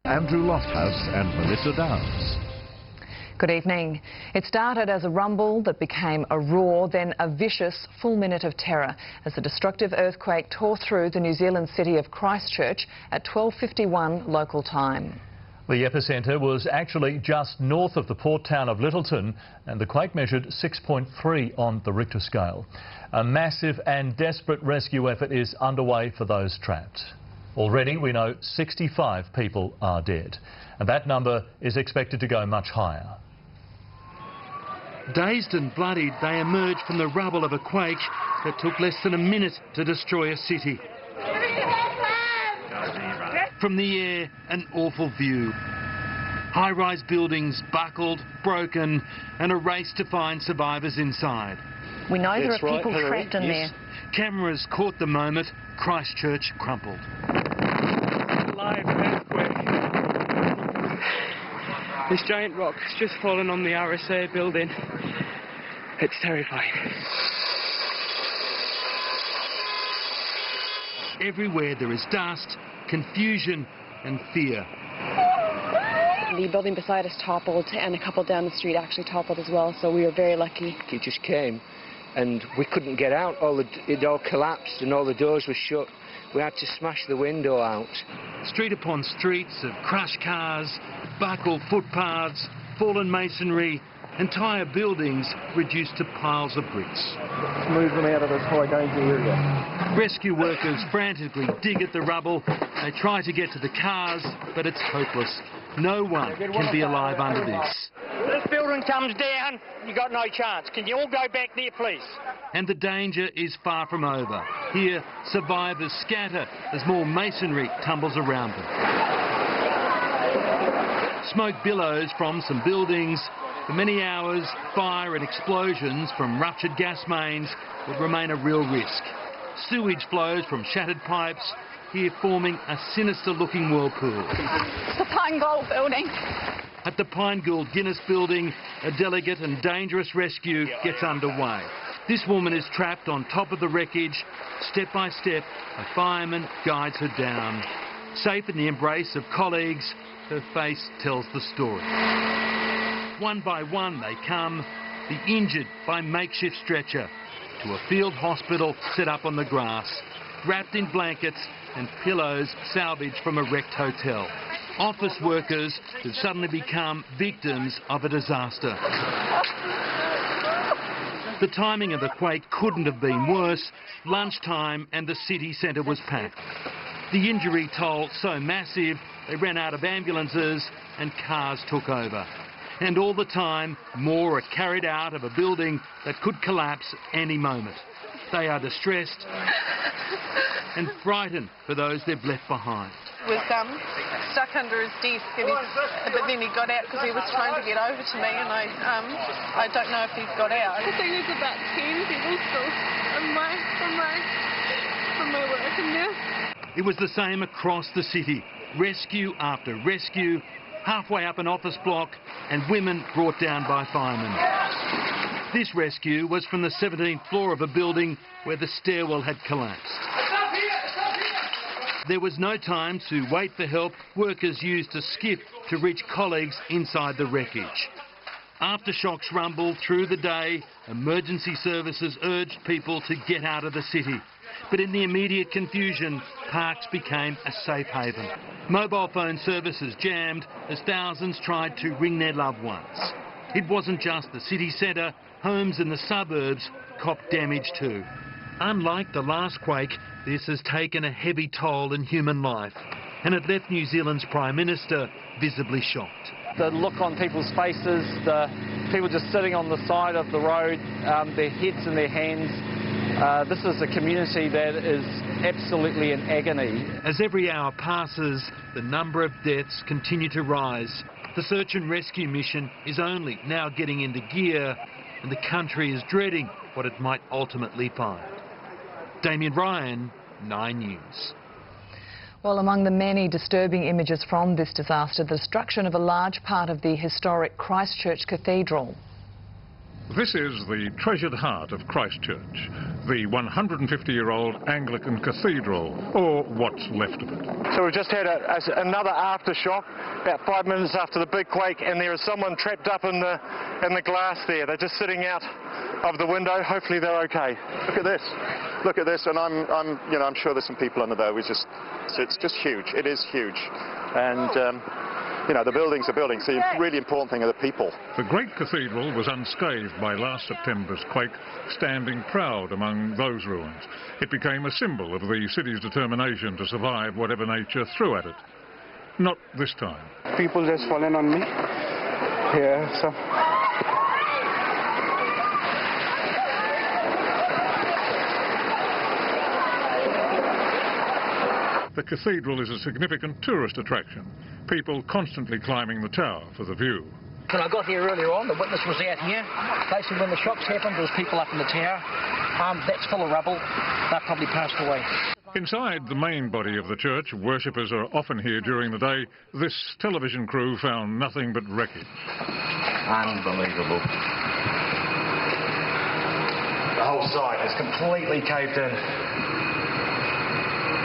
Andrew Lofthouse and Melissa Downs. Good evening. It started as a rumble that became a roar, then a vicious full minute of terror as the destructive earthquake tore through the New Zealand city of Christchurch at 12:51 local time. The epicentre was actually just north of the port town of Lyttelton, and the quake measured 6.3 on the Richter scale. A massive and desperate rescue effort is underway for those trapped. Already we know 65 people are dead, and that number is expected to go much higher. Dazed and bloodied, they emerged from the rubble of a quake that took less than a minute to destroy a city. From the air, an awful view. High-rise buildings buckled, broken, and a race to find survivors inside. We know there are people trapped in there. Cameras caught the moment. Christchurch crumpled. Live earthquake. This giant rock has just fallen on the RSA building. It's terrifying. Everywhere there is dust, confusion and fear. The building beside us toppled, and a couple down the street actually toppled as well, so we were very lucky. It just came and we couldn't get out. It all collapsed and all the doors were shut. We had to smash the window out. Street upon streets of crushed cars, buckled footpaths, fallen masonry, entire buildings reduced to piles of bricks. Move them out of this high danger area. Rescue workers frantically dig at the rubble. They try to get to the cars, but it's hopeless. No one can be alive under this. This building comes down, you got no chance. Can you all go back there, please? And the danger is far from over. Here, survivors scatter as more masonry tumbles around them. Smoke billows from some buildings. For many hours, fire and explosions from ruptured gas mains would remain a real risk. Sewage flows from shattered pipes, here forming a sinister-looking whirlpool. The Pine Gold building. At the Pine Gold Guinness building, a delicate and dangerous rescue gets underway. This woman is trapped on top of the wreckage. Step by step, a fireman guides her down. Safe in the embrace of colleagues, her face tells the story. One by one they come, the injured by makeshift stretcher, to a field hospital set up on the grass, wrapped in blankets and pillows salvaged from a wrecked hotel. Office workers who've suddenly become victims of a disaster. The timing of the quake couldn't have been worse. Lunchtime and the city centre was packed. The injury toll so massive they ran out of ambulances and cars took over. And all the time, more are carried out of a building that could collapse any moment. They are distressed and frightened for those they've left behind. He was stuck under his desk, but then he got out because he was trying to get over to me, and I don't know if he's got out. I think there's about 10 people still from my work in there. It was the same across the city. Rescue after rescue, halfway up an office block, and women brought down by firemen. This rescue was from the 17th floor of a building where the stairwell had collapsed. There was no time to wait for help. Workers used a skiff to reach colleagues inside the wreckage. Aftershocks rumbled through the day. Emergency services urged people to get out of the city. But in the immediate confusion, parks became a safe haven. Mobile phone services jammed as thousands tried to ring their loved ones. It wasn't just the city centre. Homes in the suburbs copped damage too. Unlike the last quake, this has taken a heavy toll in human life, and it left New Zealand's Prime Minister visibly shocked. The look on people's faces, the people just sitting on the side of the road, their heads in their hands. This is a community that is absolutely in agony. As every hour passes, the number of deaths continue to rise. The search and rescue mission is only now getting into gear, and the country is dreading what it might ultimately find. Damien Ryan, 9 News. Well, among the many disturbing images from this disaster, the destruction of a large part of the historic Christchurch Cathedral. This is the treasured heart of Christchurch, the 150-year-old Anglican cathedral, or what's left of it. So we've just had another aftershock, about 5 minutes after the big quake, and there is someone trapped up in the glass there. They're just sitting out of the window. Hopefully they're okay. Look at this. Look at this, and I'm sure there's some people under there. It's just huge. It is huge, and. The building's a building, so the really important thing are the people. The great cathedral was unscathed by last September's quake, standing proud among those ruins. It became a symbol of the city's determination to survive whatever nature threw at it. Not this time. People just falling on me. Yeah, so... The cathedral is a significant tourist attraction, people constantly climbing the tower for the view. When I got here earlier on, the witness was out here. Basically, when the shocks happened, there was people up in the tower. That's full of rubble. They've probably passed away. Inside the main body of the church, worshippers are often here during the day. This television crew found nothing but wreckage. Unbelievable. The whole site is completely caved in.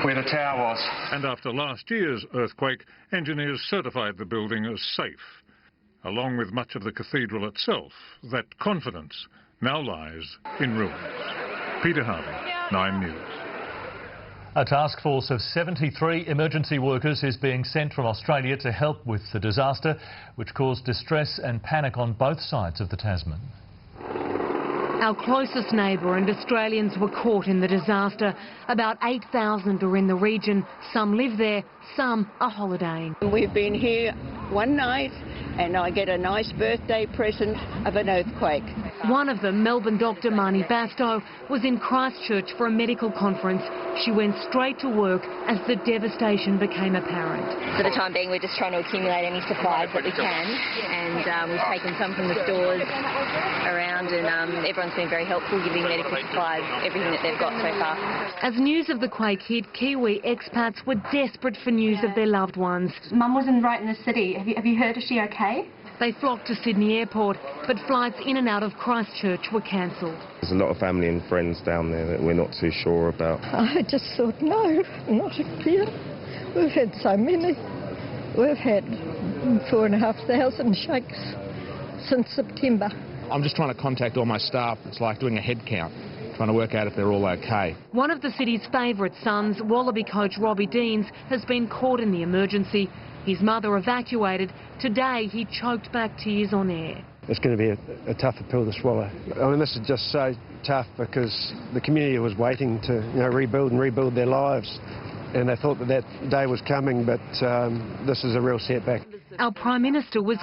Where the tower was. And after last year's earthquake, engineers certified the building as safe. Along with much of the cathedral itself, that confidence now lies in ruins. Peter Harvey, 9 News. A task force of 73 emergency workers is being sent from Australia to help with the disaster, which caused distress and panic on both sides of the Tasman. Our closest neighbour and Australians were caught in the disaster. About 8,000 are in the region. Some live there, some are holidaying. We've been here one night and I get a nice birthday present of an earthquake. One of them, Melbourne doctor Marnie Bastow, was in Christchurch for a medical conference. She went straight to work as the devastation became apparent. For the time being, we're just trying to accumulate any supplies that we can, and we've taken some from the stores around, and everyone's been very helpful giving medical supplies, everything that they've got so far. As news of the quake hit, Kiwi expats were desperate for news of their loved ones. Mum was right in the city. Have you heard? Is she okay? They flocked to Sydney Airport, but flights in and out of Christchurch were cancelled. There's a lot of family and friends down there that we're not too sure about. I just thought, no, not again. We've had so many. We've had 4,500 shakes since September. I'm just trying to contact all my staff. It's like doing a head count, trying to work out if they're all okay. One of the city's favourite sons, Wallaby coach Robbie Deans, has been caught in the emergency. His mother evacuated. Today he choked back tears on air. It's going to be a tougher pill to swallow. I mean, this is just so tough because the community was waiting to rebuild their lives, and they thought that day was coming, but this is a real setback. Our Prime Minister was